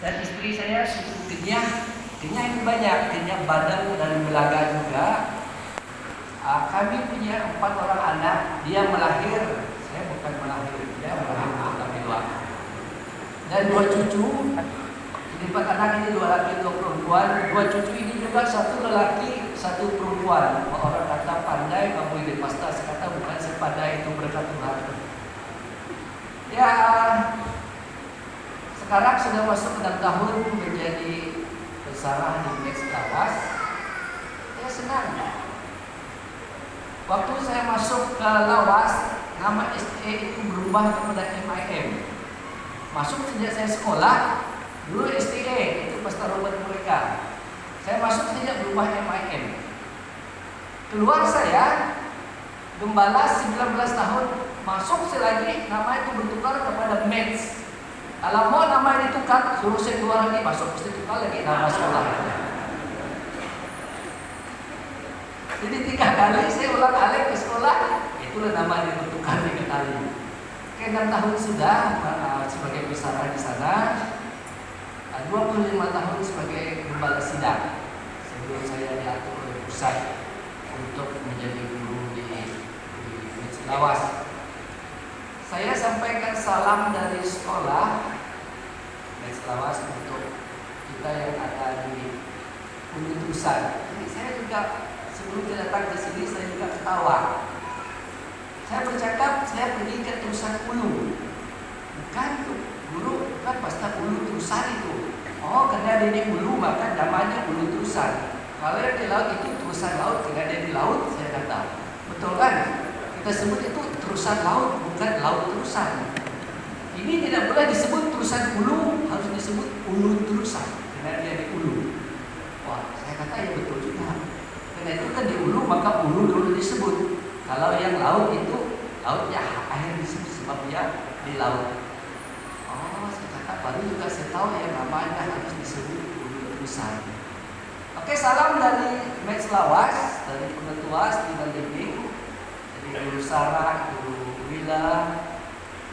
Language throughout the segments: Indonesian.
Dan istri saya suku kenyang itu banyak, kenyang badan dan belaga juga. Kami punya 4 orang anak. Dia melahir, saya bukan melahir, dia melahir tapi 2. Dan 2 cucu. Jadi 4 anak ini 2 laki 2 perempuan. 2 cucu ini juga 1 lelaki 1 perempuan. Orang kata pandai, kamu ide pasta. Saya kata bukan sepandai, itu berkat Tuhan. Ya, sekarang sudah masuk 6 tahun menjadi pesara di Max Lawas. Ya senang. Waktu saya masuk ke Lawas, nama STE itu berubah kepada MIM. Masuk sejak saya sekolah, dulu STE itu Pastor Robert mereka. Saya masuk sejak berubah MIM. Keluar saya, gembala 19 tahun, masuk lagi, nama itu bertukar kepada Max. Kalau mau nama ditukar, suruh saya keluar lagi, masuk pasti tukar lagi nama sekolah. Jadi 3 kali saya ulang alik ke sekolah, itulah nama yang ditukar 3 kali. 6 tahun sudah sebagai pesara di sana, 25 tahun sebagai gembala sidang. Sebelum saya diatur oleh pusat untuk menjadi guru di Lawas. Saya sampaikan salam dari sekolah Lawas untuk kita yang ada di Unitusan. Jadi saya juga sebelum saya datang ke sini saya juga ketawa. Saya bercakap saya pergi ke Tusan Ulu. Bukan tuh guru, bukan pasta Ulu Tusan itu. Oh, karena ada di Ulu maka namanya Ulu Tusan. Kalau yang di laut itu terusan laut, karena ada di laut saya kata. Betul kan? Kita sebut itu terusan laut, bukan laut terusan. Ini tidak boleh disebut terusan ulu, harus disebut ulu terusan, karena dia di ulu. Wah, saya kata ya betul juga. Karena itu kan di ulu, maka ulu dulu disebut. Kalau yang laut itu, lautnya akhir disebut sebab dia di laut. Oh, saya kata baru juga saya tahu yang namanya harus disebut ulu terusan. Oke, salam dari Max Lawas, dari pengetua Steven Living. Guru Sarah, Guru Wila,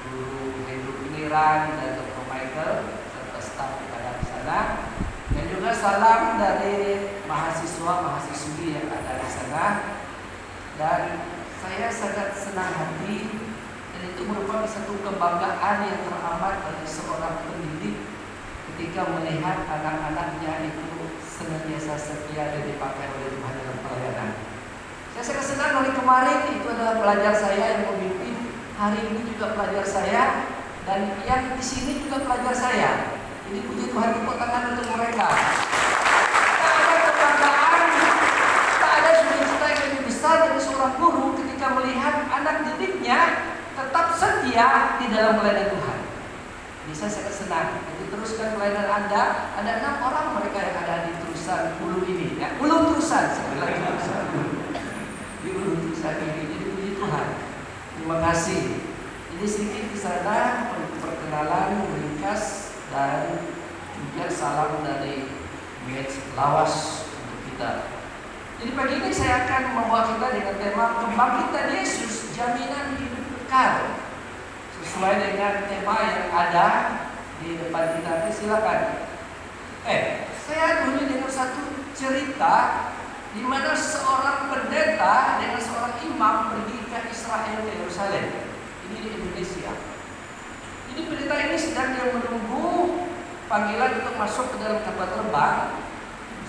Guru Hendro Peniran, dan Dr. Michael serta staf yang ada di sana. Dan juga salam dari mahasiswa-mahasiswi yang ada di sana. Dan saya sangat senang hati, dan itu merupakan satu kebanggaan yang teramat bagi seorang pendidik ketika melihat anak-anaknya itu senantiasa setia dan dipakai oleh Tuhan dalam pelayanan. Saya sangat senang hari kemarin itu adalah pelajar saya yang memimpin, hari ini juga pelajar saya, dan yang di sini juga pelajar saya. Jadi puji Tuhan, tepuk tangan untuk mereka. Tak ada kebanggaan, tak ada sukacita yang lebih besar dari seorang guru ketika melihat anak didiknya tetap setia di dalam pelayanan Tuhan. Jadi saya sangat senang. Jadi teruskan pelayanan Anda. Ada 6 orang mereka yang ada di terusan Ulu ini, ya. Ulu terusan, sekali lagi terusan di Ulu terusan ini. Jadi puji Tuhan. Terima kasih. Jadi sedikit di sana perkenalan ringkas dan juga salam dari Max Lawas untuk kita. Jadi pagi ini saya akan membawa kita dengan tema kebangkitan Yesus, jaminan hidup kekal. Sesuai dengan tema yang ada di depan kita. Silakan. Saya dulu dengar satu cerita di mana seorang pendeta dengan seorang imam pergi ke Israel, ke Yerusalem. Ini di Indonesia. Jadi pendeta ini sedang dia menunggu panggilan untuk masuk ke dalam kapal terbang.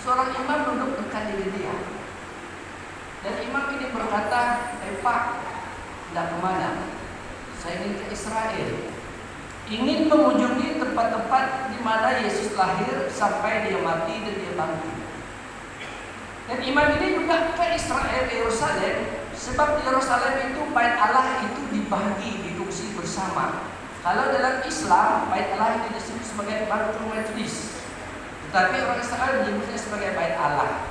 Seorang imam duduk dekat diri dia. Dan imam ini berkata, Pak, tidak kemana? Saya ingin ke Israel. Ingin mengunjungi tempat-tempat di mana Yesus lahir sampai dia mati dan dia bangkit. Dan imam ini juga ke Israel, ke Yerusalem, sebab di Yerusalem itu bait Allah itu dibagi, didungsi bersama. Kalau dalam Islam, bait Allah itu disebut sebagai Baitul Maqdis, tetapi orang Israel menyebutnya sebagai bait Allah.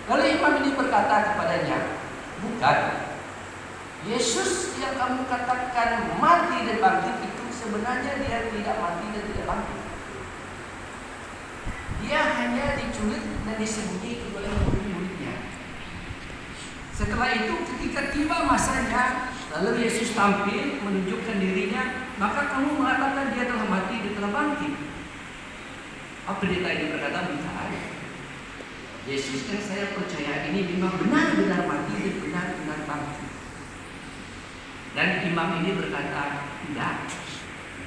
Lalu imam ini berkata kepadanya, bukan, Yesus yang kamu katakan mati dan bangkit itu sebenarnya dia tidak mati dan tidak bangkit. Dia hanya diculik dan disembunyikan oleh murid-muridnya. Setelah itu ketika tiba masanya, lalu Yesus tampil menunjukkan dirinya, maka kamu mengatakan dia telah mati dan telah bangkit. Pendeta ini berkata, bukan. Yesus yang saya percaya ini memang benar-benar mati dan benar-benar bangkit. Dan imam ini berkata, tidak,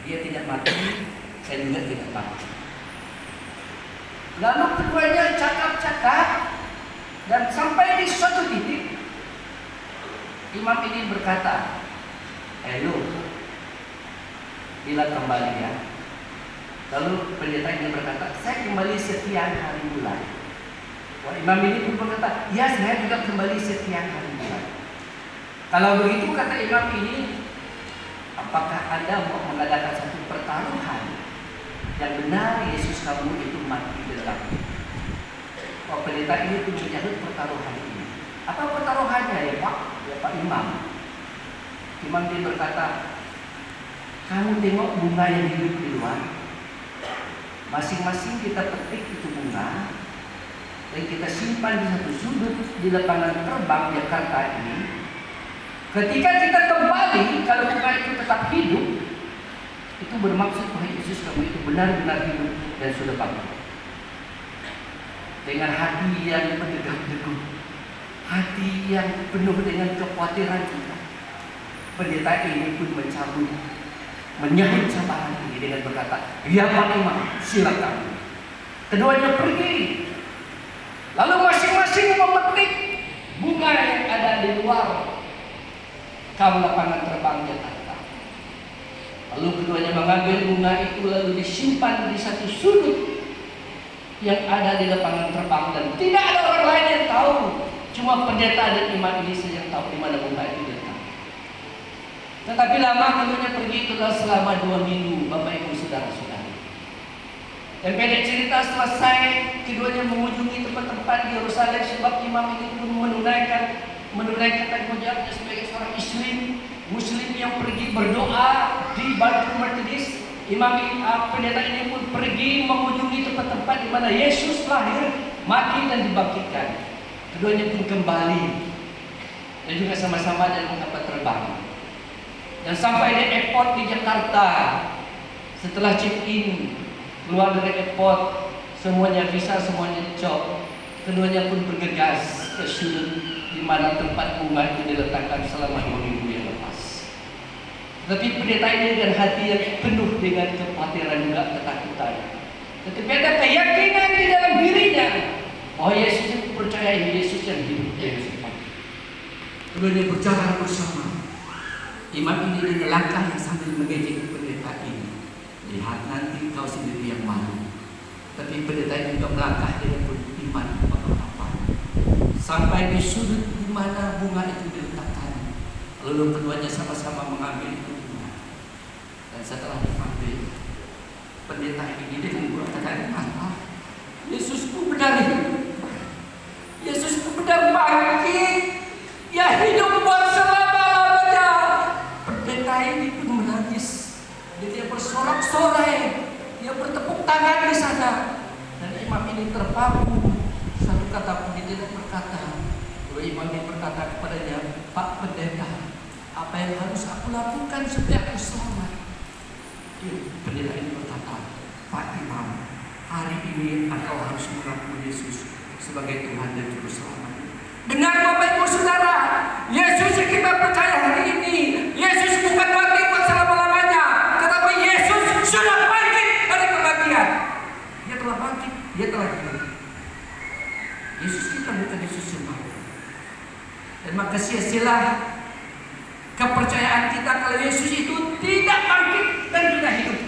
dia tidak mati, saya juga tidak bangkit. Lalu keduanya cakap-cakap, dan sampai di suatu titik imam ini berkata, "Lu bila kembali ya." Lalu pendeta ini berkata, "Saya kembali sekian hari bulan." Wah, imam ini pun berkata, "Ya, saya juga kembali sekian hari bulan." Kalau begitu, kata imam ini, apakah Anda mau mengadakan satu pertaruhan yang benar Yesus kamu itu mati di dalam? Oh, pendeta ini pun menyambut pertaruhan ini. Apa pertaruhannya ya Pak? Ya Pak Imam. Imam dia berkata, kamu tengok bunga yang hidup di luar. Masing-masing kita petik itu bunga dan kita simpan di satu sudut di lapangan terbang Jakarta ini. Ketika kita kembali, kalau bunga itu tetap hidup, itu bermaksud bahwa Yesus kamu itu benar-benar hidup dan sudah bangkit. Dengan hati yang berdegap-degup, hati yang penuh dengan kekhawatiran kita, pendeta ini pun menyahut sapaan ini dengan berkata, "Ya Pak Imam, silakan." Keduanya pergi. Lalu masing-masing memetik bunga yang ada di luar lapangan terbang Jakarta. Lalu keduanya mengambil bunga itu lalu disimpan di satu sudut yang ada di lapangan terbang dan tidak ada orang lain yang tahu. Cuma pendeta dan imam ini saja yang tahu di mana bunga itu diletakkan. Tetapi lama keduanya pergi itulah selama 2 minggu, Bapak Ibu saudara-saudari. Dan pendek cerita selesai, keduanya mengunjungi tempat-tempat di Yerusalem sebab imam itu pun menunaikan tanggung jawabnya sebagai seorang Muslim yang pergi berdoa di Baltimore Methodist. Pendeta ini pun pergi mengunjungi tempat-tempat di mana Yesus lahir, mati dan dibangkitkan. Keduanya pun kembali dan juga sama-sama dalam kapal terbang. Dan sampai di airport di Jakarta, setelah check-in, keluar dari airport, semuanya bisa, semuanya job. Keduanya pun bergegas ke sudut di mana tempat bunga itu diletakkan selama 2 minggu yang lepas. Tetapi pendeta ini dengan hati yang penuh dengan kekhawatiran juga ketakutan. Tetapi ada keyakinan di dalam dirinya bahwa Yesus itu percaya Yesus yang hidup, Yesus mati. Keduanya berjalan bersama. Imam ini dengan langkah yang sambil mengejek pendeta ini. Lihat nanti kau sendiri yang malu. Tapi pendeta ini juga melangkah dengan penuh iman apa-apa. Sampai di sudut di mana bunga itu diletakkan. Lalu keduanya sama-sama mengambil itu bunga. Dan setelah diambil, pendeta ini dengan berkata, Yesusku benar hidup. Yesusku benar bangkit. Ya hidup buat selama-lamanya. Pendeta ini pun menangis. Dia bersorak-sorai. Dia bertepuk tangan di sana. Dan imam ini terpaku. Satu kata pun dia tidak berkata. Lalu imam ini berkata kepadanya, Pak Pendeta, apa yang harus aku lakukan supaya aku selamat? Pendeta ini berkata, Pak Imam, hari ini engkau harus mengaku Yesus sebagai Tuhan dan Juru Selamat. Dengar Bapak Ibu Saudara, Yesus yang kita percaya hari ini, Yesus bukan mati buat selama-lamanya, tetapi Yesus sudah bangkit dari kematian. Dia telah bangkit, dia telah hidup. Yesus kita bukan Yesus yang mati. Dan maka sia-sialah kepercayaan kita kalau Yesus itu tidak bangkit dan tidak hidup.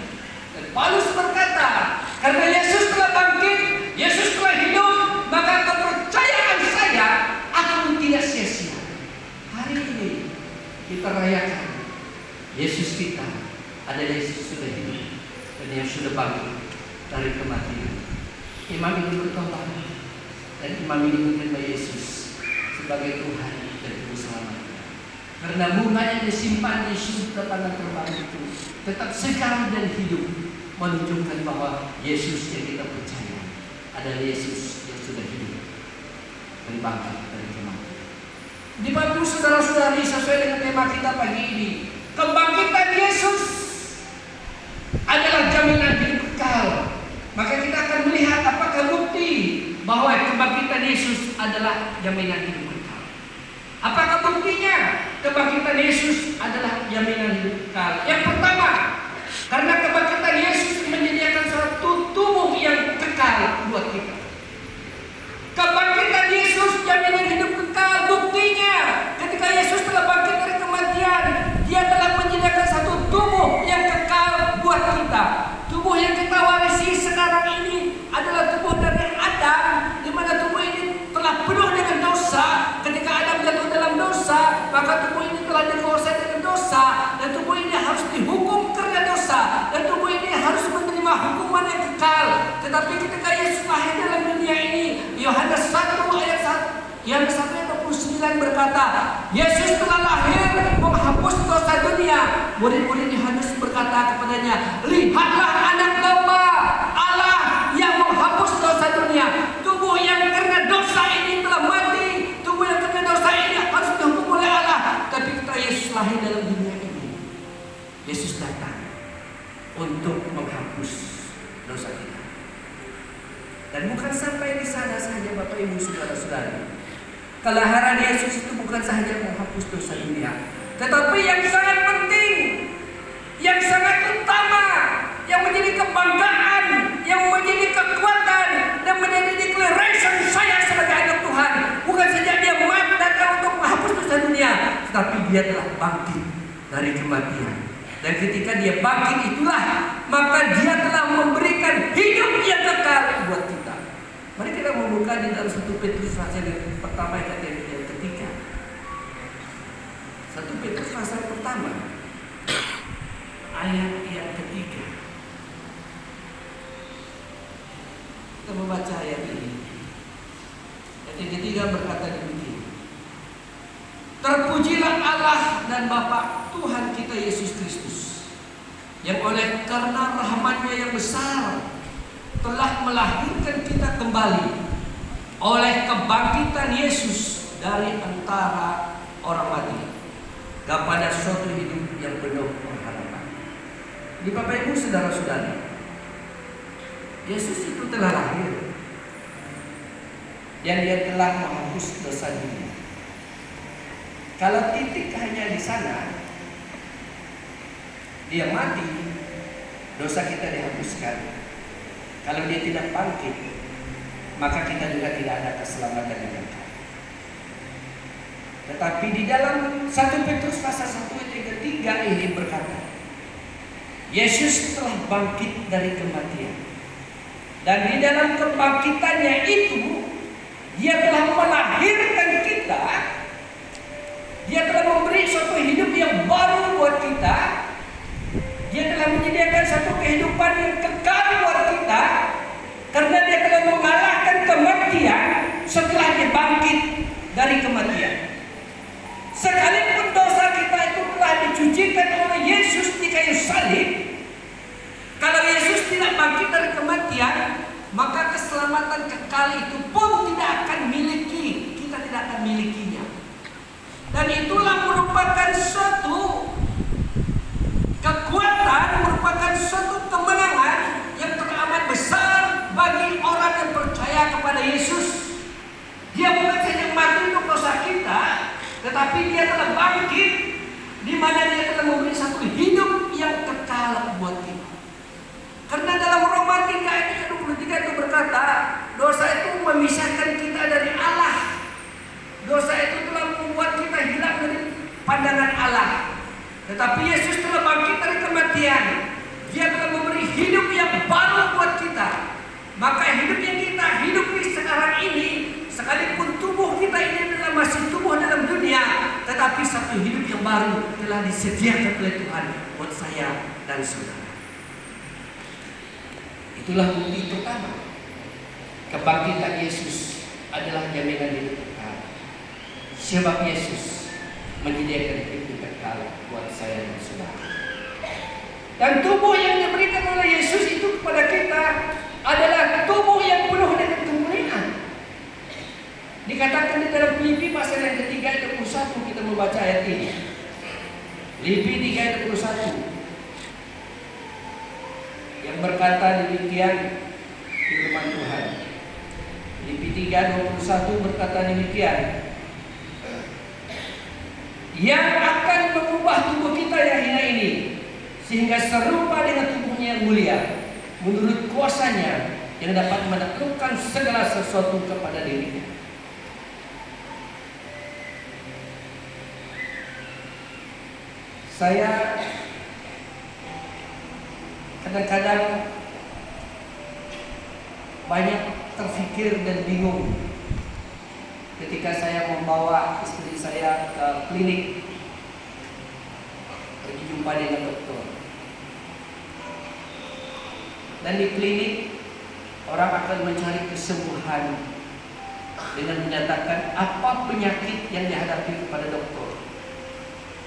Dan Paulus berkata, karena Yesus telah bangkit, Yesus telah hidup, maka kepercayaan saya akan tidak sia-sia. Hari ini kita rayakan Yesus kita adalah Yesus sudah hidup dan yang sudah bangkit dari kematian. Imam ini bertobat dan imam ini menerima Yesus sebagai Tuhan dan Juru Selamat. Karena bunga yang disimpan di sudut lapangan terbang itu tetap segar dan hidup, menunjukkan bahwa Yesus yang kita percaya adalah Yesus yang sudah hidup dan bangkit dari kematian. Dibantu saudara-saudari sesuai dengan tema kita pagi ini, kebangkitan Yesus adalah jaminan hidup kekal. Maka kita akan kebangkitan Yesus adalah jaminan hidup kekal. Apakah buktinya kebangkitan Yesus adalah jaminan hidup kekal? Yang pertama, karena kebangkitan Yesus menyediakan suatu tubuh yang kekal buat kita. Kebangkitan Yesus jaminan hidup kekal. Buktinya ketika Yesus telah bangkit dari kematian, Dia telah menyediakan satu tubuh yang kekal buat kita. Tubuh yang kita warisi sekarang ini adalah tubuh dari Adam, di mana tubuh ini telah penuh dengan dosa. Ketika Adam jatuh dalam dosa, maka tubuh ini telah dikuasai dengan dosa, dan tubuh ini harus dihukum karena dosa, dan tubuh ini harus menerima hukuman yang kekal. Tetapi ketika Yesus lahir dalam dunia ini, Yohanes 1 ayat 29 berkata, Yesus telah lahir menghapus dosa dunia. Murid-murid Yohanes berkata kepadanya, lihatlah anak domba Allah yang menghapus dosa dunia. Tubuh yang karena dosa ini telah mati, tubuh yang karena dosa ini harus dihukum oleh Allah. Tapi ketika Yesus lahir dalam dunia ini, Yesus datang untuk menghapus dosa kita. Dan bukan sampai di sana saja, Bapak Ibu Saudara-saudari. Kelahiran Yesus itu bukan sahaja menghapus dosa dunia, tetapi yang sangat penting, yang sangat utama, yang menjadi kebanggaan, yang menjadi kekuatan, dan menjadi declaration saya sebagai anak Tuhan. Bukan saja Dia datang untuk menghapus dosa dunia, tetapi Dia telah bangkit dari kematian. Dan ketika Dia bangkit itulah, maka Dia telah memberikan hidup yang kekal buat kita. Mari kita membuka di dalam 1 Petrus pasal yang pertama ayat yang ketiga. 1 Petrus pasal pertama ayat yang ketiga. Kita membaca ayat ini. Ayat yang ketiga berkata demikian. Terpujilah Allah dan Bapa Tuhan kita Yesus Kristus, yang oleh karena rahmat-Nya yang besar telah melahirkan kita kembali oleh kebangkitan Yesus dari antara orang mati kepada suatu hidup yang penuh pengharapan. Di Bapak Ibu Saudara-saudari, Yesus itu telah lahir dan Dia telah menghapus dosa dunia. Kalau titik hanya di sana, Dia mati, dosa kita dihapuskan. Kalau Dia tidak bangkit, maka kita juga tidak ada keselamatan yang kekal. Tetapi di dalam 1 Petrus pasal 1 ayat yang ketiga ini berkata, Yesus telah bangkit dari kematian. Dan di dalam kebangkitannya itu, Dia telah melahirkan kita. Dia telah memberi suatu hidup yang baru buat kita. Dia telah menyediakan satu kehidupan yang kekal buat kita, karena Dia telah mengalahkan kematian setelah Dia bangkit dari kematian. Sekalipun dosa kita itu telah dicucikan oleh Yesus di kayu salib, kalau Yesus tidak bangkit dari kematian, maka keselamatan kekal itu pun tidak akan miliki, kita tidak akan milikinya. Dan itulah merupakan suatu kekuatan, merupakan suatu kemenangan yang teramat besar bagi orang yang percaya kepada Yesus. Dia bukan saja mati untuk dosa kita, tetapi Dia telah bangkit, di mana Dia telah memberi satu hidup yang kekal buat kita. Karena dalam Roma 3 ayat 23 itu berkata, dosa itu memisahkan kita dari Allah. Dosa itu telah membuat kita hilang dari pandangan Allah. Tetapi Yesus telah bangkit dari kematian. Dia telah memberi hidup yang baru buat kita. Maka hidup yang kita hidupi sekarang ini, sekalipun tubuh kita ini adalah masih tubuh dalam dunia, tetapi satu hidup yang baru telah disediakan oleh Tuhan buat saya dan saudara. Itulah bukti pertama. Kebangkitan Yesus adalah jaminan hidup kekal. Sebab Yesus menyediakan hidup kekal buat saya dan saudara. Dan tubuh yang diberikan oleh Yesus itu kepada kita adalah tubuh yang penuh dengan kemuliaan. Dikatakan di dalam Filipi pasal yang ketiga ayat 21, kita membaca ayat ini. Filipi 3 ayat 21 yang berkata demikian firman Tuhan. Filipi Filipi 3:21 berkata demikian, yang akan mengubah tubuh kita yang hina ini sehingga serupa dengan tubuhnya yang mulia menurut kuasanya yang dapat menaklukkan segala sesuatu kepada dirinya. Saya kadang-kadang banyak terfikir dan bingung ketika saya membawa istri saya ke klinik pergi jumpa dengan dokter. Dan di klinik orang akan mencari kesembuhan dengan menyatakan apa penyakit yang dihadapi kepada dokter,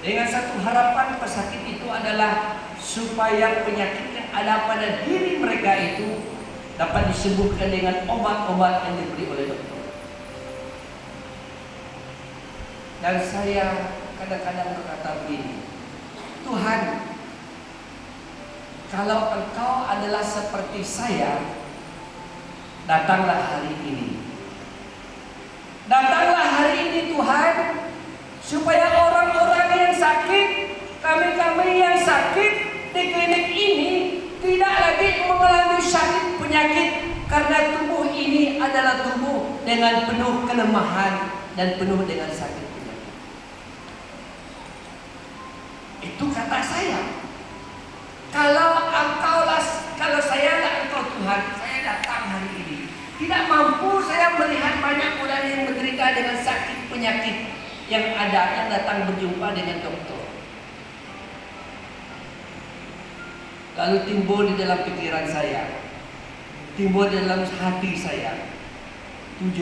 dengan satu harapan pesakit itu adalah supaya penyakit yang ada pada diri mereka itu dapat disembuhkan dengan obat-obat yang diberi oleh dokter. Dan saya kadang-kadang berkata begini, Tuhan, kalau Engkau adalah seperti saya, datanglah hari ini. Datanglah hari ini Tuhan, supaya orang-orang yang sakit, kami-kami yang sakit di klinik ini tidak lagi mengalami sakit penyakit, karena tubuh ini adalah tubuh dengan penuh kelemahan dan penuh dengan sakit penyakit. Itu kata saya. Kalau saya adalah Engkau Tuhan, saya datang hari ini. Tidak mampu saya melihat banyak orang yang menderita dengan sakit penyakit yang ada, yang datang berjumpa dengan dokter. Lalu timbul di dalam pikiran saya, timbul di dalam hati saya, 7.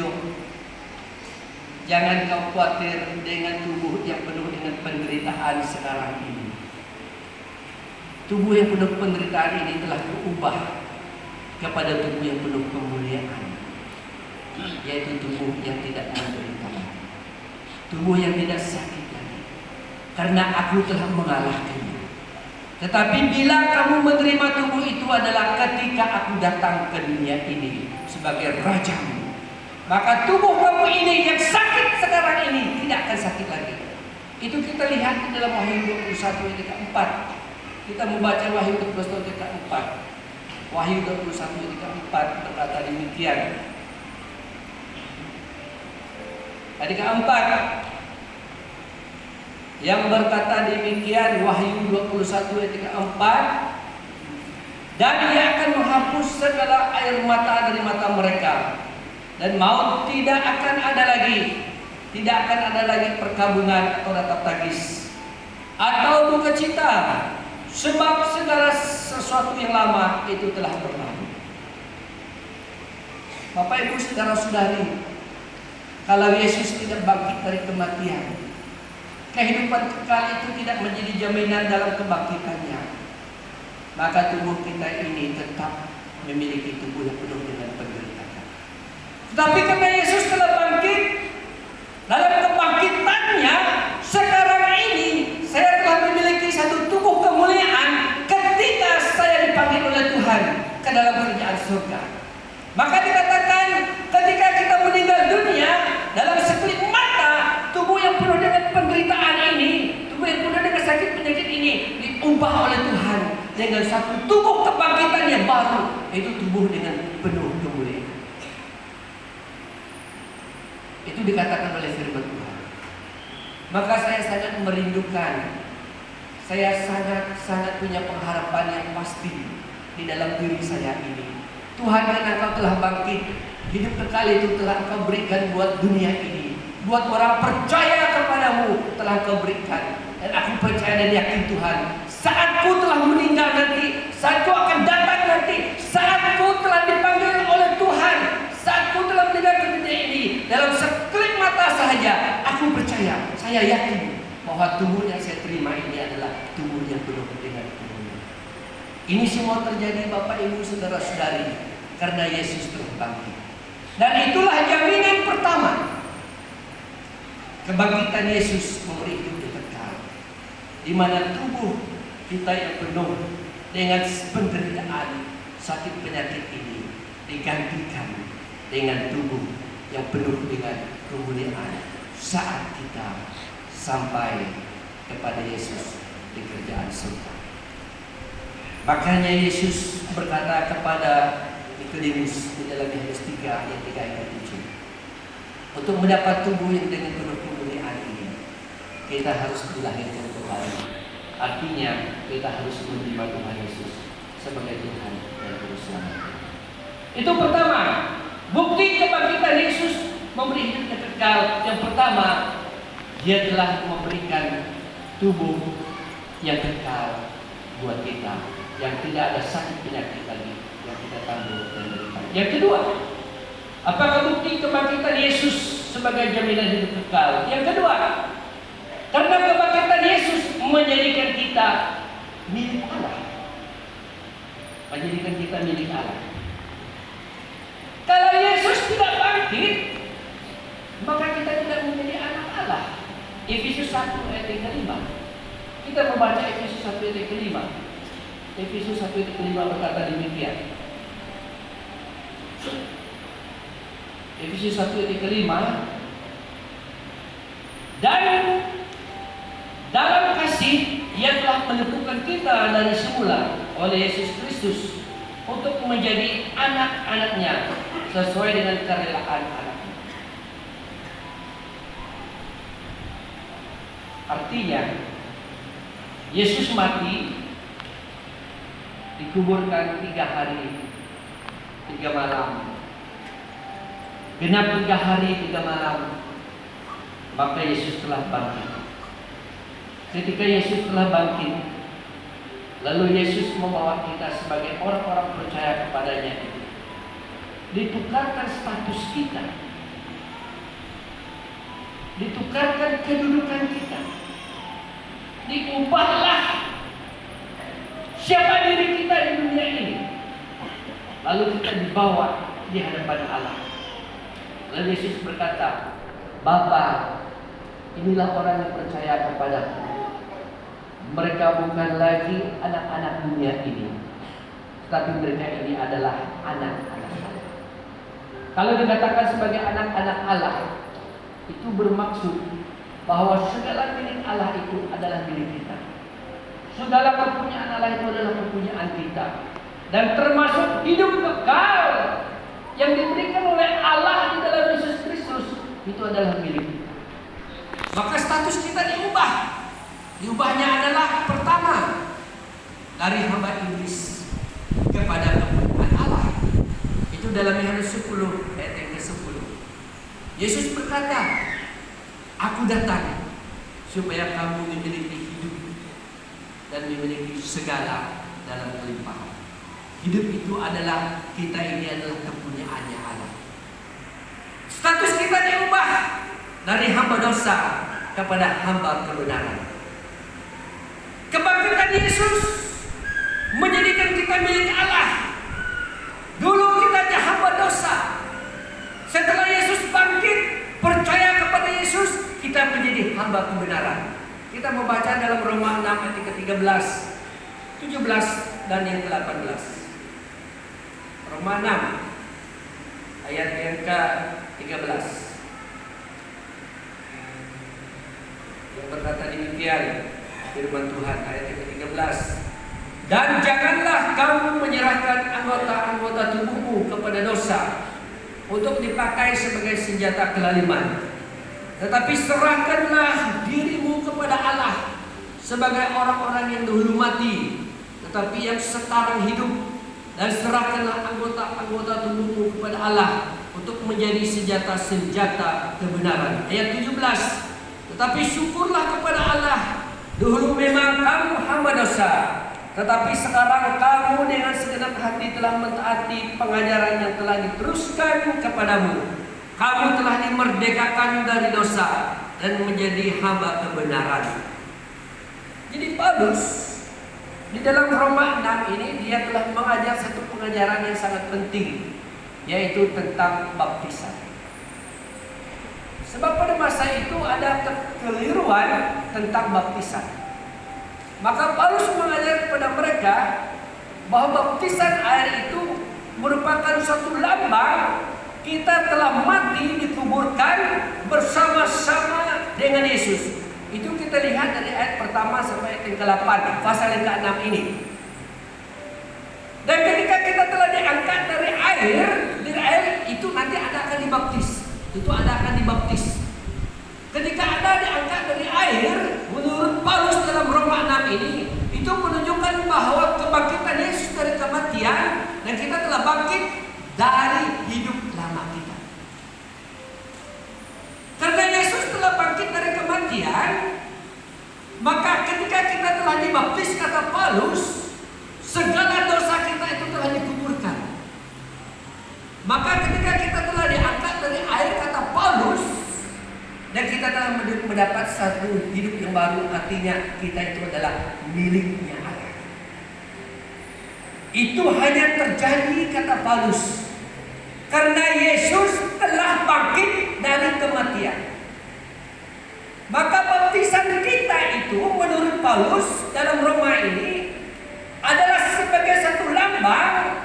Jangan kau khawatir dengan tubuh yang penuh dengan penderitaan sekarang ini. Tubuh yang penuh penderitaan ini telah berubah kepada tubuh yang penuh kemuliaan, yaitu tubuh yang tidak menderita, tubuh yang tidak sakit lagi, karena aku telah mengalahkannya. Tetapi bila kamu menerima tubuh itu adalah ketika aku datang ke dunia ini sebagai rajamu, maka tubuh kamu ini yang sakit sekarang ini tidak akan sakit lagi. Itu kita lihat di dalam Wahyu 21 ayat 4. Kita membaca Wahyu 21 ayat 4. Wahyu 21 ayat 4 berkata demikian. Ayat 4 yang berkata demikian, Wahyu 21 ayat 4, dan Ia akan menghapus segala air mata dari mata mereka, dan maut tidak akan ada lagi, tidak akan ada lagi perkabungan atau ratap tangis atau duka cita, sebab segala sesuatu yang lama itu telah berlalu. Bapak Ibu saudara-saudari, kalau Yesus tidak bangkit dari kematian, kehidupan kekal itu tidak menjadi jaminan dalam kebangkitannya, maka tubuh kita ini tetap memiliki tubuh yang penuh dengan penderitaan. Tetapi karena Yesus telah bangkit, dalam kebangkitannya sekarang ini saya telah memiliki satu tubuh kemuliaan ketika saya dipanggil oleh Tuhan ke dalam kerajaan surga. Maka dikatakan ketika kita meninggal dunia, dalam sekelip mata tubuh yang penuh dengan penderitaan ini, tubuh yang penuh dengan sakit penyakit ini diubah oleh Tuhan dengan satu tubuh kebangkitan yang baru, yaitu tubuh dengan penuh kemuliaan. Itu dikatakan oleh firman Tuhan. Maka saya sangat merindukan, saya sangat punya pengharapan yang pasti di dalam diri saya ini. Tuhan, karena Engkau telah bangkit, hidup kekal itu telah Engkau berikan buat dunia ini, buat orang percaya kepadamu telah Engkau berikan. Dan aku percaya dan yakin Tuhan, saatku telah meninggal nanti, saatku akan datang nanti, saatku telah dipanggil oleh Tuhan, saatku telah meninggal ke dunia ini, dalam sekelip mata sahaja, aku percaya, saya yakin bahwa tubuh yang saya terima ini adalah tubuh yang penuh dengan kemuliaan. Ini semua terjadi Bapak Ibu saudara-saudari karena Yesus telah bangkit. Dan itulah jaminan pertama. Kebangkitan Yesus memberi hidup yang kekal, di mana tubuh kita yang penuh dengan penderitaan sakit penyakit ini digantikan dengan tubuh yang penuh dengan kemuliaan saat kita sampai kepada Yesus di kerajaan surga. Makanya Yesus berkata kepada Nikodemus di dalam Yohanes 3 ayat 3 ayat 7, untuk mendapat tubuh yang dengan penuh kemuliaan ini, kita harus dilahirkan kembali. Artinya kita harus menerima Tuhan Yesus sebagai Tuhan dan Juru Selamat. Itu pertama, bukti kebangkitan Yesus memberi hidup yang kekal. Yang pertama, Dia telah memberikan tubuh yang kekal buat kita, yang tidak ada sakit penyakit lagi yang kita tanggung dan derita. Yang kedua, apakah bukti kebangkitan Yesus sebagai jaminan hidup kekal? Yang kedua, karena kebangkitan Yesus menjadikan kita milik Allah. Menjadikan kita milik Allah. Kalau Yesus tidak bangkit, maka kita tidak menjadi anak Allah. Efesus 1 ayat yang kelima. Kita membaca Efesus 1 ayat yang kelima. Efesus 1 ayat kelima berkata demikian. Efesus 1 ayat kelima. Dan dalam kasih Ia telah menentukan kita dari semula oleh Yesus Kristus untuk menjadi anak-anaknya sesuai dengan kerelaan anaknya. Artinya Yesus mati, dikuburkan 3 hari 3 malam, genap 3 hari 3 malam, maka Yesus telah bangkit. Ketika Yesus telah bangkit, lalu Yesus membawa kita sebagai orang-orang percaya kepadanya itu, ditukarkan status kita, ditukarkan kedudukan kita, diubahlah siapa diri kita di dunia ini, lalu kita dibawa di hadapan Allah. Lalu Yesus berkata, Bapa, inilah orang yang percaya kepadaku. Mereka bukan lagi anak-anak dunia ini, tetapi mereka ini adalah anak-anak Allah. Kalau dikatakan sebagai anak-anak Allah, itu bermaksud bahwa segala milik Allah itu adalah milik kita. Segala kepunyaan Allah itu adalah kepunyaan kita. Dan termasuk hidup kekal yang diberikan oleh Allah di dalam Yesus Kristus, itu adalah milik kita. Maka status kita diubah. Diubahnya adalah pertama, dari hamba iblis kepada kepunyaan Allah. Itu dalam Yohanes 10 ayat yang ke-10. Yesus berkata, Aku datang supaya kamu memiliki hidup dan memiliki segala dalam kelimpahan. Hidup itu adalah, kita ini adalah kepunyaannya Allah. Status kita diubah dari hamba dosa kepada hamba kebenaran. Kebangkitan Yesus menjadikan kita milik Allah. Dulu kita hamba dosa. Setelah Yesus bangkit, percaya kepada Yesus, kita menjadi hamba kebenaran. Kita membaca dalam Roma 6 ayat ke-13, 17 dan yang ke-18. Roma 6 ayat yang ke-13 yang berkata demikian, firman Tuhan ayat yang ke-13. Dan janganlah kamu menyerahkan anggota-anggota tubuhmu kepada dosa untuk dipakai sebagai senjata kelaliman, tetapi serahkanlah dirimu kepada Allah sebagai orang-orang yang dahulu mati, tetapi yang sekarang hidup, dan serahkanlah anggota-anggota tubuhmu kepada Allah untuk menjadi senjata kebenaran. Ayat 17. Tetapi syukurlah kepada Allah, dahulu memang kamu hamba dosa, tetapi sekarang kamu dengan segenap hati telah mentaati pengajaran yang telah diteruskan kepadamu. Kamu telah dimerdekakan dari dosa dan menjadi hamba kebenaran. Jadi Paulus di dalam Roma 6 ini, dia telah mengajar satu pengajaran yang sangat penting, yaitu tentang baptisan. Sebab pada masa itu ada kekeliruan tentang baptisan. Maka Paulus mengajar kepada mereka bahwa baptisan air itu merupakan suatu lambang kita telah mati dikuburkan bersama-sama dengan Yesus. Itu kita lihat dari ayat pertama sampai ayat yang ke-8, pasal yang ke-6 ini. Dan ketika kita telah diangkat dari air itu nanti Anda akan dibaptis. Itu Anda akan dibaptis. Ketika Anda diangkat dari air, menurut Paulus dalam Roma 6 ini, itu menunjukkan bahwa kebangkitan Yesus dari kematian dan kita telah bangkit dari hidup lama kita. Karena Yesus telah bangkit dari kematian, maka ketika kita telah dibaptis, kata Paulus, segala dosa kita itu telah dikuburkan. Maka ketika kita telah diangkat dari air, kata Paulus, dan kita telah mendapat satu hidup yang baru, artinya kita itu adalah miliknya Allah. Itu hanya terjadi, kata Paulus, karena Yesus telah bangkit dari kematian. Maka baptisan kita itu menurut Paulus dalam Roma ini adalah sebagai satu lambang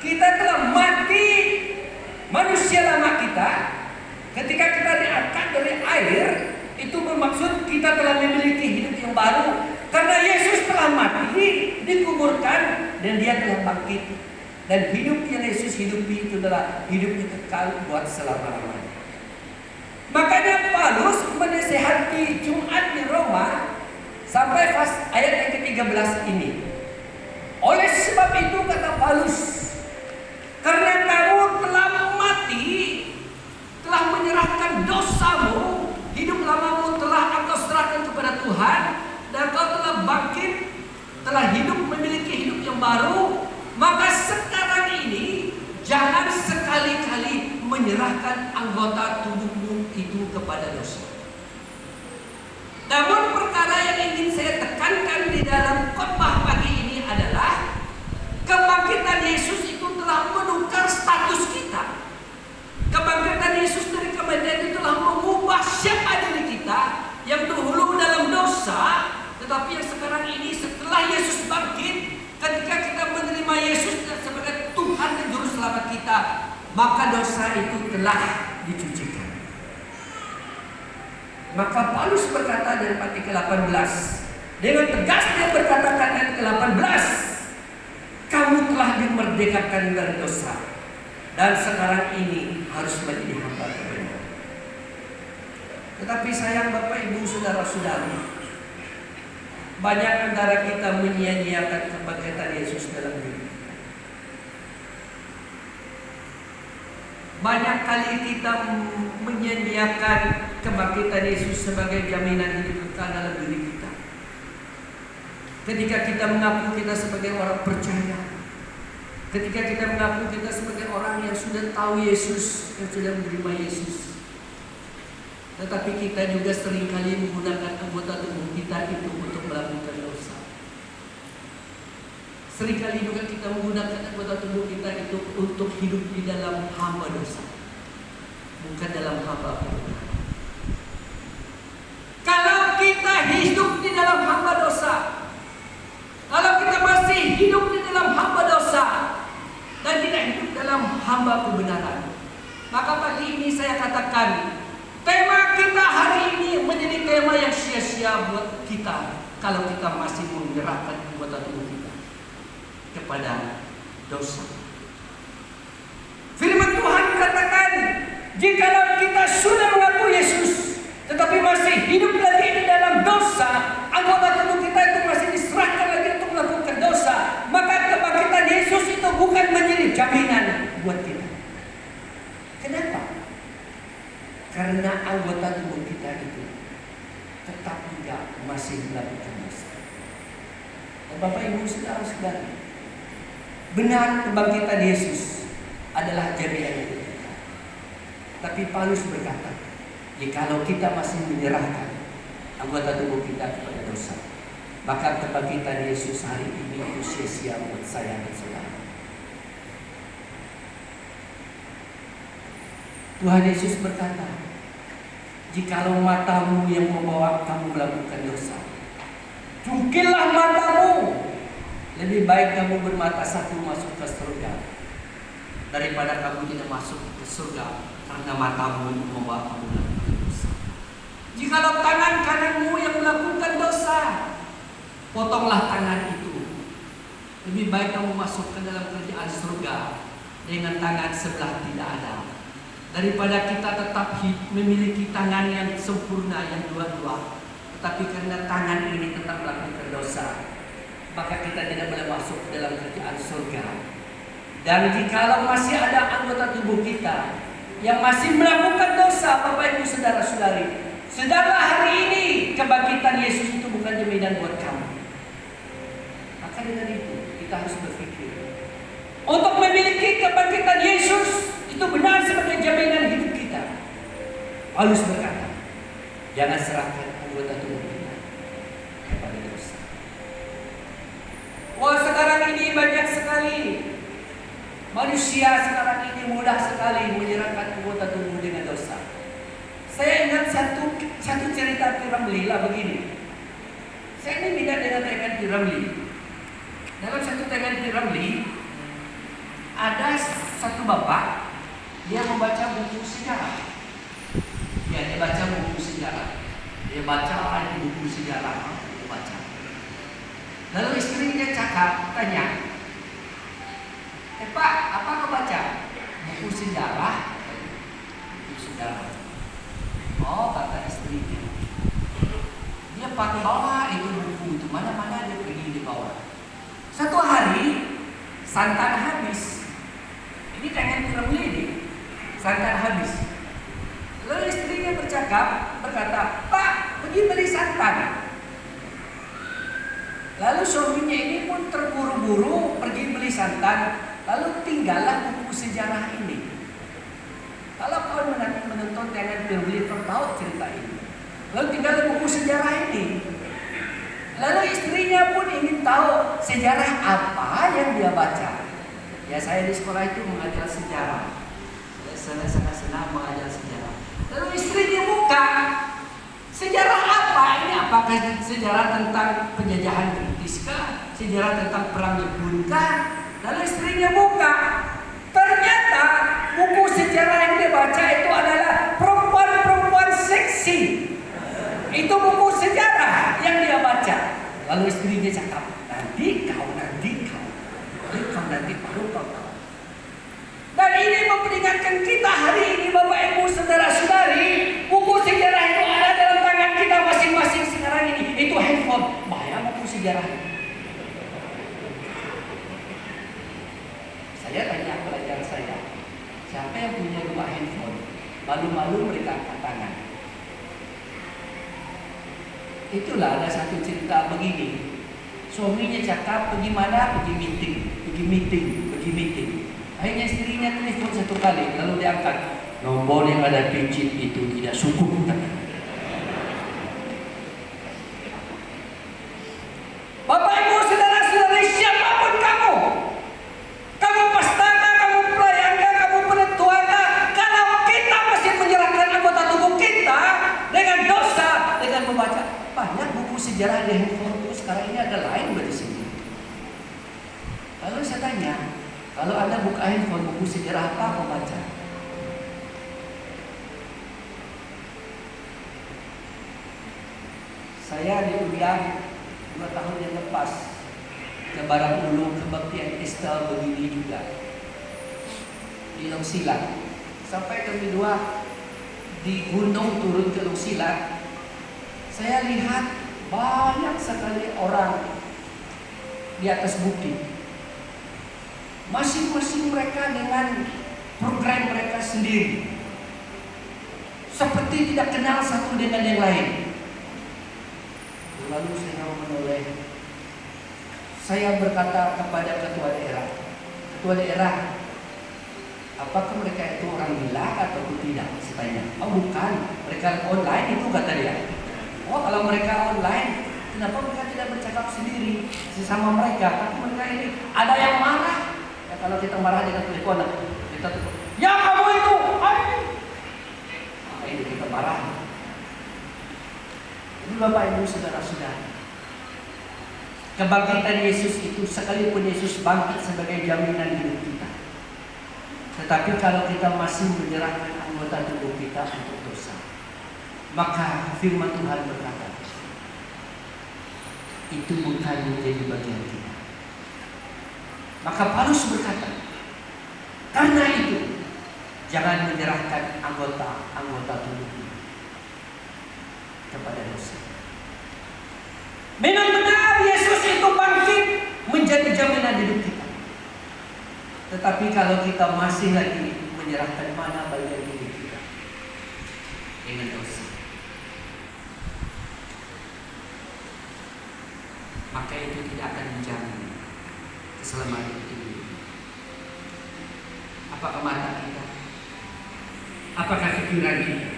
kita telah mati manusia lama kita. Ketika kita diangkat dari air, itu bermaksud kita telah memiliki hidup yang baru. Karena Yesus telah mati, dikuburkan, dan dia telah bangkit. Dan hidup yang Yesus hidupi itu adalah hidup yang kekal buat selama-lamanya. Makanya Paulus menasihati Jumat di Roma sampai ayat yang ke-13 ini. Oleh sebab itu, kata Paulus, karena kamu telah mati, telah menyerahkan dosamu, hidup lamamu telah engkau serahkan kepada Tuhan, dan kau telah bangkit, telah hidup memiliki hidup yang baru, maka sekarang ini jangan sekali-kali menyerahkan anggota tubuhmu itu kepada dosa. Namun perkara yang ingin saya tekankan di dalam khotbah pagi ini adalah kebangkitan Yesus itu telah menukar status kita. Kebangkitan Yesus dari kematian itu telah mengubah siapa diri kita yang dahulu dalam dosa, tetapi yang sekarang ini setelah Yesus bangkit, ketika kita menerima Yesus sebagai Tuhan dan Juru Selamat kita, maka dosa itu telah dicucikan. Maka Paulus berkata dari ayat ke-18, dengan tegas dia berkatakan ayat ke-18, kamu telah dimerdekakan dari dosa, dan sekarang ini harus menjadi hamba kebenaran. Tetapi sayang Bapak Ibu Saudara-saudari, banyak antara kita menyia-nyiakan kebangkitan Yesus dalam diri. Banyak kali kita menyia-nyiakan kebangkitan Yesus sebagai jaminan hidup kekal dalam diri kita. Ketika kita mengaku kita sebagai orang percaya, ketika kita mengaku kita sebagai orang yang sudah tahu Yesus, yang sudah menerima Yesus, tetapi kita juga seringkali menggunakan anggota tubuh kita itu untuk melakukan dosa. Seringkali juga kita menggunakan anggota tubuh kita itu untuk hidup di dalam hamba dosa, bukan dalam hamba kebenaran. Kalau kita hidup di dalam hamba dosa, kalau kita masih hidup di dalam hamba dosa dan tidak hidup dalam hamba kebenaran, maka pagi ini saya katakan, tema kita hari ini menjadi tema yang sia-sia buat kita kalau kita masih menyerahkan anggota tubuh kita kepada dosa. Firman Tuhan katakan, jikalau kita sudah mengaku Yesus tetapi masih hidup lagi di dalam dosa, anggota tubuh kita itu masih diserahkan lagi untuk melakukan dosa, maka kebangkitan Yesus itu bukan menjadi jaminan buat kita. Kenapa? Karena anggota tubuh kita itu tetap juga masih melakukan dosa. Dan Bapak Ibu Saudara-saudari, benar kebangkitan Yesus adalah jaminan hidup kita. Tapi Paulus berkata, jikalau kita masih menyerahkan anggota tubuh kita kepada dosa, maka kebangkitan Yesus hari ini itu sia-sia buat saya dan saudara. Tuhan Yesus berkata, jikalau matamu yang membawa kamu melakukan dosa, cungkillah matamu. Lebih baik kamu bermata satu masuk ke surga daripada kamu tidak masuk ke surga karena matamu membawa kamu melakukan dosa. Jikalau tangan kananmu yang melakukan dosa, potonglah tangan itu. Lebih baik kamu masuk ke dalam kerajaan surga dengan tangan sebelah tidak ada, daripada kita tetap memiliki tangan yang sempurna yang dua-dua, tetapi karena tangan ini tetap melakukan dosa, maka kita tidak boleh masuk ke dalam kerajaan surga. Dan jikalau masih ada anggota tubuh kita yang masih melakukan dosa, Bapak Ibu Saudara-saudari, sedangkan hari ini kebangkitan Yesus itu bukan jaminan buat kamu. Maka dengan itu kita harus berpikir untuk memiliki kebangkitan Yesus itu benar sebagai jaminan hidup kita. Paulus berkata, jangan serahkan anggota tubuh kita kepada dosa. Wah, sekarang ini banyak sekali manusia sekarang ini mudah sekali menyerahkan anggota tubuh dengan dosa. Saya ingat satu cerita P. Ramlee lah begini. Saya ini minat dengan tekan P. Ramlee. Dalam satu tekan P. Ramlee ada satu bapak, dia membaca buku sejarah. Ya, dia baca buku sejarah. Dia baca buku sejarah, dia baca. Lalu istrinya tanya, Pak, apa kau baca? Buku sejarah. Buku sejarah. Oh, kata istrinya. Dia pakai bawa itu buku itu, mana-mana dia pergi di bawah. Satu hari santan habis. Ini tangan Ramlee ini. Santan habis. Lalu istrinya berkata, Pak, pergi beli santan. Lalu suaminya ini pun terburu-buru pergi beli santan. Lalu tinggallah buku sejarah ini. Kalau kau menonton tekan P. Ramlee, kau tahu cerita ini. Lalu tinggallah buku sejarah ini. Lalu istrinya pun ingin tahu sejarah apa yang dia baca. Ya, saya di sekolah itu mengajar sejarah. Saya sangat senang mengajar sejarah. Lalu istrinya buka, sejarah apa ini? Apakah sejarah tentang penjajahan British kah? Sejarah tentang perang Jepun kah? Lalu istrinya buka, ternyata buku sejarah yang dia baca itu adalah perempuan-perempuan seksi. Itu buku sejarah yang dia baca. Lalu istrinya cakap, nanti kau, baru kau tahu. Dan ini memperingatkan kita hari ini, Bapak Ibu Saudara-saudari, buku sejarah itu ada dalam tangan kita masing-masing sekarang ini. Itu handphone, bahaya buku sejarah. Saya tanya pelajar saya, siapa yang punya 2 handphone? Malu-malu mereka angkat tangan. Itulah ada satu cerita begini. Suaminya cakap pergi mana? Pergi meeting. Akhirnya istrinya telepon 1 kali, lalu dia angkat. Nombor yang ada picit itu tidak cukup. Bapak Ibu Saudara-saudari, siapapun kamu pestaka, kamu pelayankah, kamu penentuankah, kalau kita masih menyerahkan anggota tubuh kita dengan dosa, dengan membaca banyak buku sejarah di handphone itu sekarang ini ada lain dari sini. Lalu saya tanya, kalau Anda buka handphone, buku sejarah apa kau baca? Saya diundang 2 tahun yang lepas ke Barang Ulu kebaktian Ista begini juga di Longsilat. Sampai kami 2 di gunung turun ke Longsilat, saya lihat banyak sekali orang di atas bukit. Masing-masing mereka dengan program mereka sendiri, seperti tidak kenal satu dengan yang lain. Lalu saya menoleh. Saya berkata kepada ketua daerah, apakah mereka itu orang gila atau tidak? Saya tanya. Oh bukan, mereka online itu, kata dia. Oh kalau mereka online, kenapa mereka tidak bercakap sendiri sesama mereka? Tapi mereka ini ada yang marah. Ya, kalau kita marah dengan telepon, kita tuh, ya kamu itu, ini kita marah. Ini Bapak Ibu Saudara-saudara, kebangkitan Yesus itu, sekalipun Yesus bangkit sebagai jaminan hidup kita, Tetapi kalau kita masih menyerahkan anggota tubuh kita untuk dosa, maka firman Tuhan berkata, itu bukan menjadi bagian kita. Maka Paulus berkata, karena itu jangan menyerahkan anggota tubuh kita kepada dosa. Memang benar Yesus itu bangkit menjadi jaminan hidup kita. Tetapi kalau kita masih lagi menyerahkan mana bagian hidup kita dengan dosa, maka itu tidak akan menjamin keselamatan itu. Apakah mata kita? Apakah pikiran kita?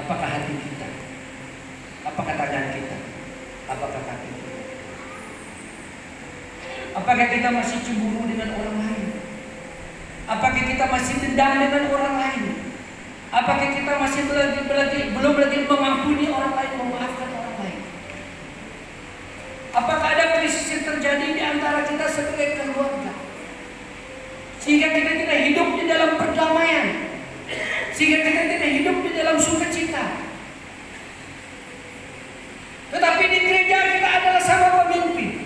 Apakah hati kita? Apakah tangan kita? Apakah kaki kita? Apakah kita masih cemburu dengan orang lain? Apakah kita masih dendam dengan orang lain? Apakah kita masih belum lagi mengampuni orang lain, memaafkan orang lain? Apakah ada krisis yang terjadi di antara kita sebagai keluarga, sehingga kita tidak hidup di dalam perdamaian, sehingga kita tidak hidup di dalam sukacita? Tetapi di gereja kita adalah sama pemimpin,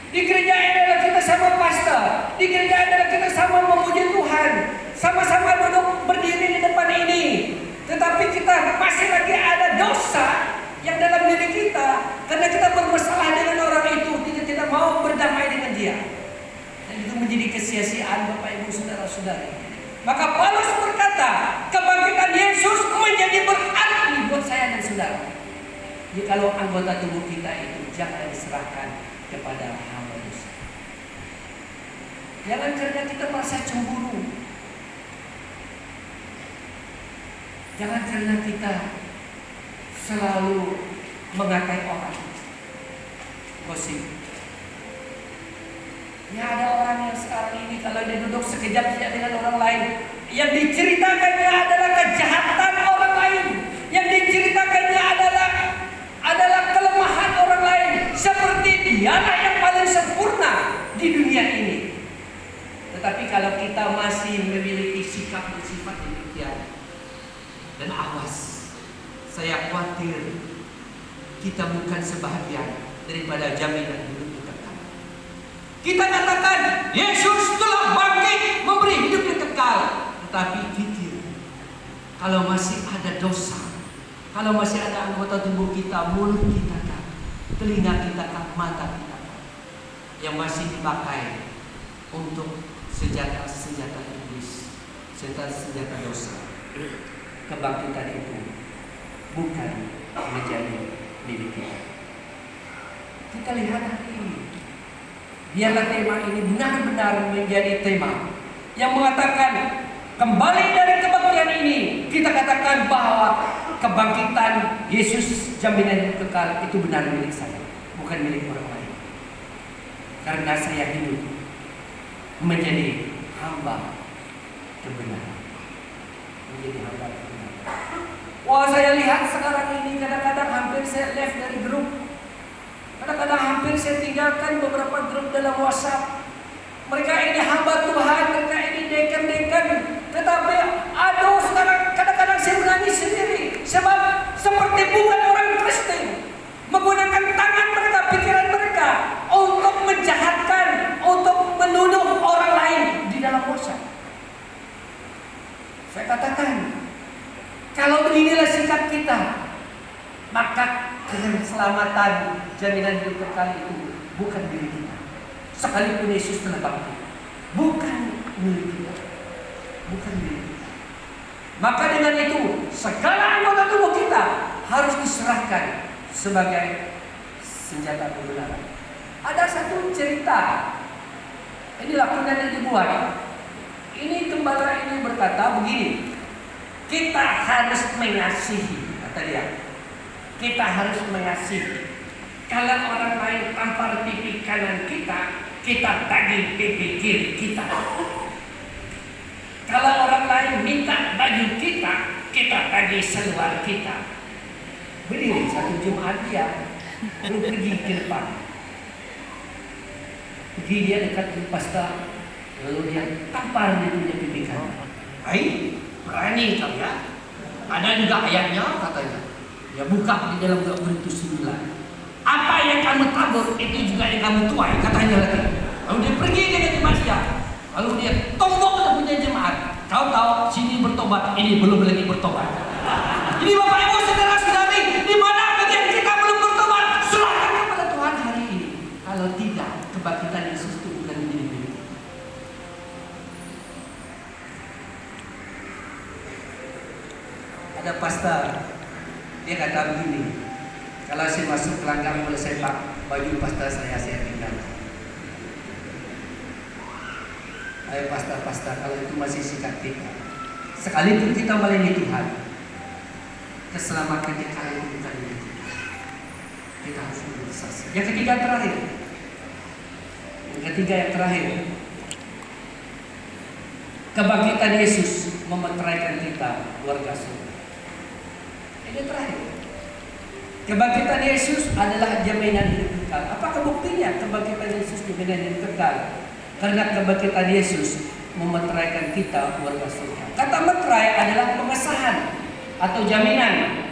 di gereja adalah kita sama pastor, di gereja adalah kita sama memuji Tuhan, sama-sama duduk berdiri di depan ini. Tetapi kita masih lagi ada dosa yang dalam diri kita, karena kita bermasalah dengan orang itu, kita tidak mau berdamai dengan dia. Dan itu menjadi kesia-siaan Bapak Ibu Saudara-saudari. Maka Paulus berkata, kebangkitan Yesus menjadi berarti buat saya dan saudara. Jikalau anggota tubuh kita itu jangan diserahkan kepada hamba dosa. Jangan karena kita merasa cemburu, jangan karena kita selalu mengatai orang, gosip. Ya, ada orang yang sekarang ini kalau dia duduk sekejap dengan orang lain, yang diceritakannya adalah kejahatan orang lain, yang diceritakannya adalah kelemahan orang lain, seperti dialah yang paling sempurna di dunia ini. Tetapi kalau kita masih memiliki sikap dan sifat demikian, dan awas, saya khawatir kita bukan sebahagian daripada jaminan hidup kekal. Kita katakan Yesus telah bangkit memberi hidup yang kekal, tetapi pikir, kalau masih ada dosa, kalau masih ada anggota tubuh kita, mulut kita kan, telinga kita kan, mata kita kan, yang masih dipakai untuk senjata iblis, senjata dosa, kebangkitan itu bukan menjadi milik kita. Kita lihat hari ini, biarlah tema ini benar-benar menjadi tema yang mengatakan kembali dari kebaktian ini. Kita katakan bahwa kebangkitan Yesus jaminan hidup kekal itu benar milik saya, bukan milik orang lain. Karena saya hidup menjadi hamba kebenaran, menjadi hamba kebenaran. Wah, saya lihat sekarang ini kadang-kadang hampir saya left dari grup, kadang-kadang hampir saya tinggalkan beberapa grup dalam WhatsApp. Mereka ini hamba Tuhan, mereka ini dekan-dekan, tetapi aduh, sekarang kadang-kadang saya menangis sendiri, sebab seperti bukan orang Kristen, menggunakan tangan mereka, pikiran mereka untuk menjahatkan, untuk menuduh orang lain di dalam WhatsApp. Saya katakan, kalau beginilah sikap kita, maka keselamatan jaminan hidup kekal itu bukan milik kita. Sekalipun Yesus telah bangkit, bukan milik kita, bukan milik kita. Maka dengan itu segala anggota tubuh kita harus diserahkan sebagai senjata kebenaran. Ada satu cerita, ini lakonan yang dibuat. Ini gembala ini berkata begini, kita harus mengasihi, kata dia. Kita harus mengasihi. Kalau orang lain tampar pipi kanan kita, kita tagih pipi kiri kita. Kalau orang lain minta baju kita, kita tagih seluar kita. Berdiri satu Jumat dia, lalu pergi ke depan. Pergi dia dekat pastor, lalu dia tampar dia punya pipi kanan. Hai, berani kau ya. Ada juga ayatnya katanya. Ya buka di dalam 2 Korintus 9. Apa yang kamu tabur itu juga yang kamu tuai, katanya lagi. Lalu dia pergi dengan jemaat dia. Lalu dia tombok ke punya jemaat. Kau tahu sini bertobat, ini belum lagi bertobat. Jadi Bapak Ibu saudara-saudari, di mana bagian kita belum bertobat, serahkan kepada Tuhan hari ini. Kalau tidak, kebangkitan Yesus itu bukan menjadi milik kita. Ada pastor, dia kata begini, kalau saya masuk gelanggang boleh saya pak baju pastor saya tinggal. Ayo pastor, kalau itu masih sikap kita, sekalipun kita melayani Tuhan, keselamatan kita itu bukan milik kita. Kita harus bersaksi. Yang ketiga yang terakhir, kebangkitan Yesus memeteraikan kita warga surga. Ini terakhir. Kebangkitan Yesus adalah jaminan hidup kekal. Apakah buktinya kebangkitan Yesus jaminan hidup kekal? Karena kebangkitan Yesus memeteraikan kita warga surga. Kata meterai adalah pengesahan atau jaminan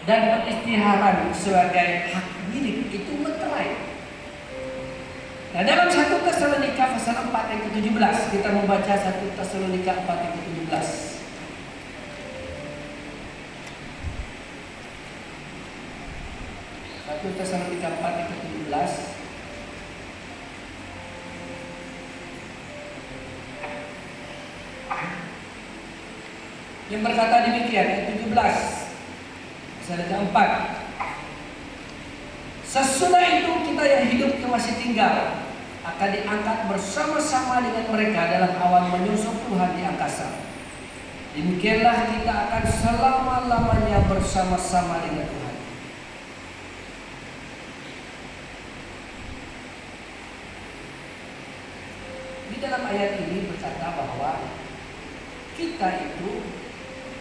dan peristiharaan sebagai hak milik, itu meterai. Nah, dalam 1 Tesalonika pasal 4 ayat ke-17, kita membaca 1 Tesalonika 4 ayat ke-17. 1 Tesalonika 4 ayat ke-17. Yang berkata demikian, ayat 17, pasal 4. Sesudah itu kita yang hidup yang masih tinggal akan diangkat bersama-sama dengan mereka dalam awan menyusup Tuhan di angkasa. Demikianlah kita akan selama-lamanya bersama-sama dengan Tuhan. Di dalam ayat ini berkata bahwa kita itu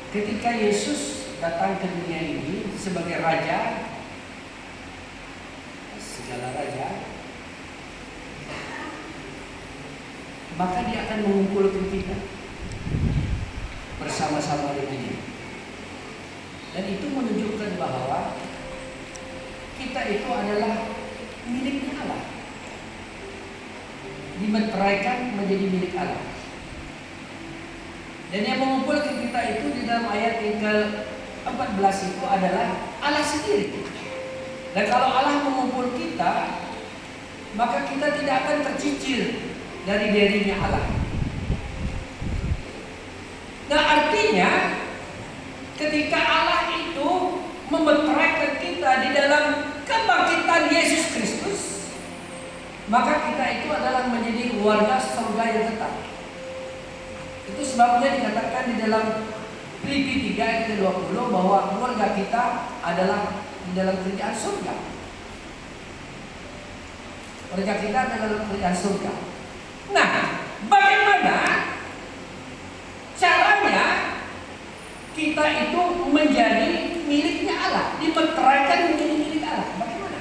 ketika Yesus datang ke dunia ini sebagai raja, segala raja, maka dia akan mengumpulkan kita bersama-sama dengan dia. Dan itu menunjukkan bahwa kita itu adalah miliknya Allah, dimeteraikan menjadi milik Allah. Dan yang mengumpulkan kita itu di dalam ayat yang ke-14 itu adalah Allah sendiri. Dan kalau Allah mengumpul kita, maka kita tidak akan tercicir dari dirinya Allah. Nah, artinya ketika Allah itu memeteraikan kita di dalam kebangkitan Yesus Kristus, maka kita itu adalah menjadi warga surga yang tetap. Itu sebabnya dikatakan di dalam Filipi 3 ayat ke-20 bahwa keluarga kita adalah di dalam kerajaan surga. Keluarga kita adalah dalam kerajaan surga. Nah, bagaimana caranya kita itu menjadi miliknya Allah, dimeteraikan menjadi milik Allah? Bagaimana?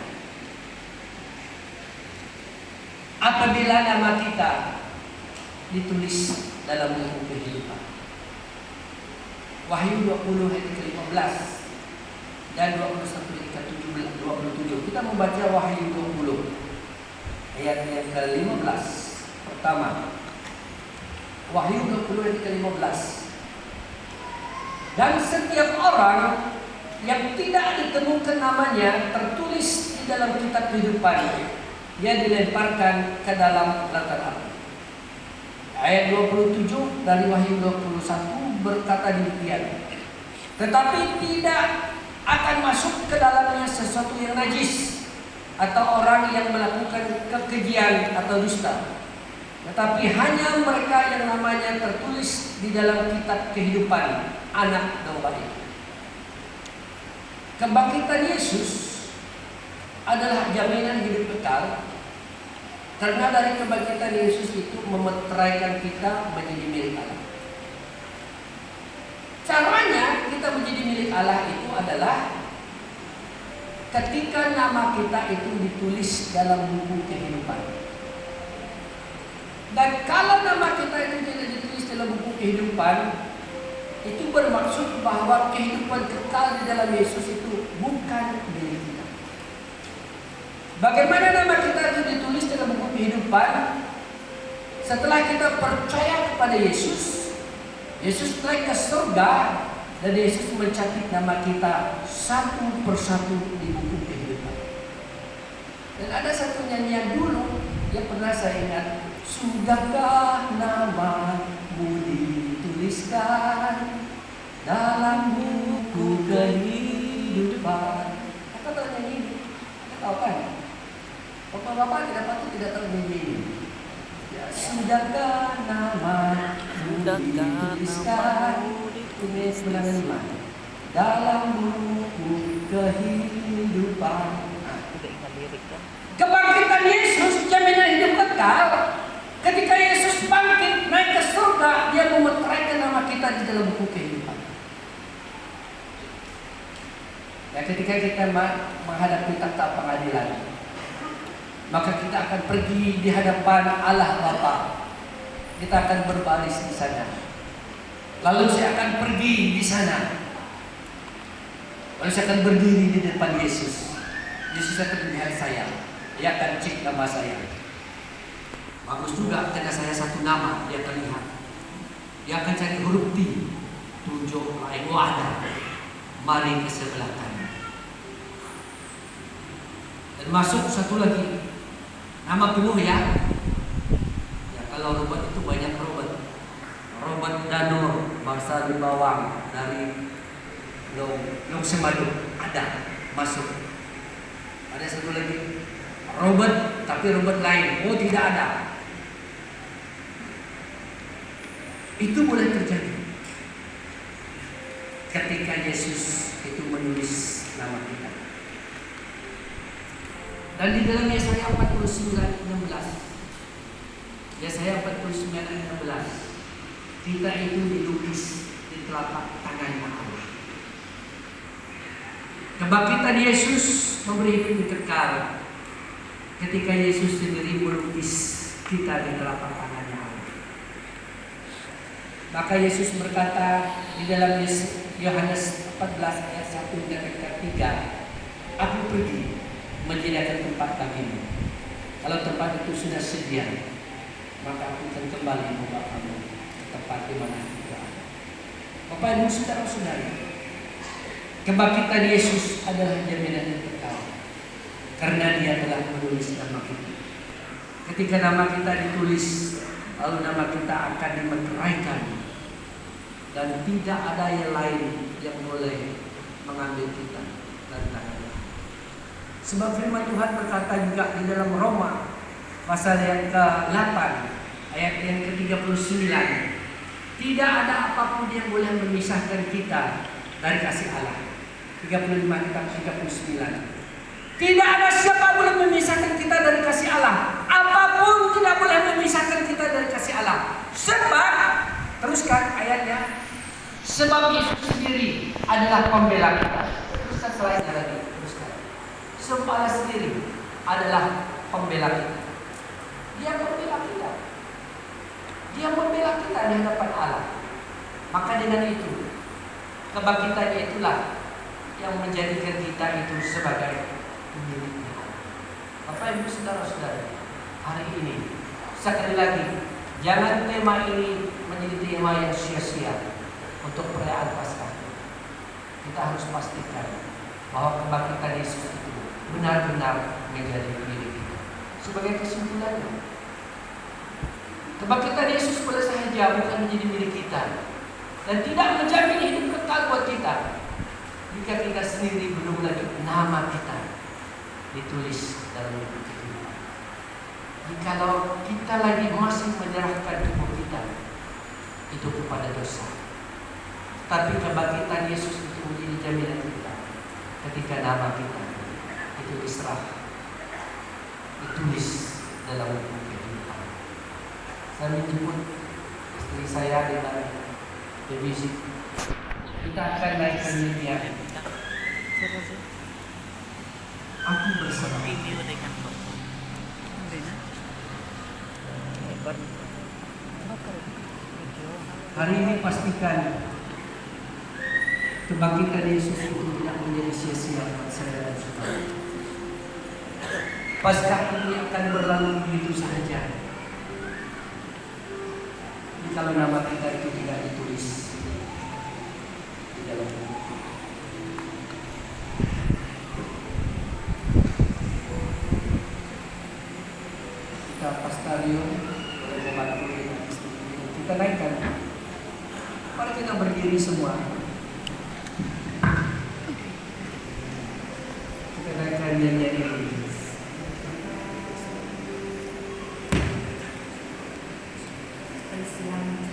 Apabila nama kita ditulis dalam buku kehidupan. Wahyu 20 ayat ke-15 dan 21 ayat ke-27. Kita membaca Wahyu 20 ayat yang ke-15. Pertama, Wahyu 20 ayat ke-15. Dan setiap orang yang tidak ditemukan namanya tertulis di dalam kitab kehidupan, dia dilemparkan ke dalam lautan api. Ayat 27 dari Wahyu 21 berkata demikian. Tetapi tidak akan masuk ke dalamnya sesuatu yang najis atau orang yang melakukan kekejian atau dusta, tetapi hanya mereka yang namanya tertulis di dalam kitab kehidupan anak domba itu. Kebangkitan Yesus adalah jaminan hidup kekal. Karena dari kebangkitan Yesus itu memeteraikan kita menjadi milik Allah. Caranya kita menjadi milik Allah itu adalah ketika nama kita itu ditulis dalam buku kehidupan. Dan kalau nama kita itu tidak ditulis dalam buku kehidupan, itu bermaksud bahwa kehidupan kekal di dalam Yesus itu bukan milik kita. Bagaimana nama kita itu ditulis dalam buku kehidupan? Setelah kita percaya kepada Yesus, Yesus naik ke surga dan Yesus mencatat nama kita satu persatu di buku kehidupan. Dan ada satu nyanyian dulu yang pernah saya ingat, sudahkah namamu dituliskan dalam buku kehidupan. Apa tahu nyanyi ini? Kita tahu kan? Bapak-bapak tidak patut tidak tahu nyanyi ini. Ya, sudahkah namamu dituliskan dalam buku kehidupan. Kebangkitan Yesus jaminan hidup kekal. Ketika Yesus bangkit naik ke surga, Dia memeteraikan nama kita di dalam buku kehidupan. Ya, ketika kita menghadapi takhta pengadilan, maka kita akan pergi di hadapan Allah Bapa. Kita akan berbaris di sana. Lalu saya akan pergi di sana. Lalu saya akan berdiri di depan Yesus. Yesus akan melihat saya. Dia akan cek nama saya. Bagus juga karena saya satu nama, dia akan lihat. Dia akan cari huruf T, tunjuk lain, ada. Mari ke sebelah kanan. Dan masuk satu lagi, nama penuh ya. Ya kalau Robert itu banyak Robert. Robert Danur, bangsa Bawang dari Long Semadu, ada masuk. Ada satu lagi Robert, tapi Robert lain. Oh tidak ada. Itu boleh terjadi ketika Yesus itu menulis nama kita. Dan di dalam Yesaya 49:16, Yesaya 49:16, kita itu dilukis di telapak tangannya Allah. Kebangkitan Yesus memberi hidup kekal ketika Yesus sendiri melukis kita di telapak tangannya Allah. Maka Yesus berkata di dalam Yohanes 14 ayat 1 hingga 3, aku pergi menyediakan tempat bagimu. Kalau tempat itu sudah sedia, maka aku akan kembali membawa kamu ke tempat di mana aku berada. Bapak Ibu saudara-saudari, kebangkitan Yesus adalah jaminan yang kekal karena Dia telah menulis nama kita. Ketika nama kita ditulis, lalu nama kita akan dimeteraikan dan tidak ada yang lain yang boleh mengambil kita dari tangannya. Sebab firman Tuhan berkata juga di dalam Roma pasal yang ke-8 ayat yang ke-39, tidak ada apapun yang boleh memisahkan kita dari kasih Allah. 35 kitab 39. Tidak ada siapa boleh memisahkan kita dari kasih Allah. Apapun tidak boleh memisahkan kita dari kasih Allah. Sebab, teruskan ayatnya, sebab Yesus sendiri adalah pembela kita. Teruskan selainnya lagi, teruskan. Sebab Allah sendiri adalah pembela kita. Dia membela kita. Dia membela kita di hadapan Allah. Maka dengan itu, kebangkitannya itulah yang menjadikan kita itu sebagai miliknya. Bapak Ibu saudara-saudara, hari ini sekali lagi jangan tema ini menjadi tema yang sia-sia untuk perayaan Paskah. Kita harus pastikan bahwa kebangkitan Yesus itu benar-benar menjadi milik kita. Sebagai kesimpulannya, kebangkitan Yesus boleh saja bukan menjadi milik kita dan tidak menjamin hidup kekal buat kita jika kita sendiri belum lagi nama kita ditulis dalam buku kehidupan. Jikalau kita lagi masih menyerahkan tubuh kita itu kepada dosa, tapi kebangkitan Yesus itu menjadi jaminan kita ketika nama kita itu diserah, ditulis dalam buku kehidupan. Saya menjemput istri saya dengan divisi. Kita akan naikkan nyanyian Aku bersama. Hari ini pastikan Kebangkitan Yesus itu tidak menjadi sia-sia buat saya dan saudara. Paskah ini akan berlalu begitu saja. Kalau nama kita itu tidak ditulis di dalam buku. Kita Pastarium boleh membantu dengan istri. Kita naikkan. Mari kita berdiri semua. Kita naikkan nyanyian ini. Persiapan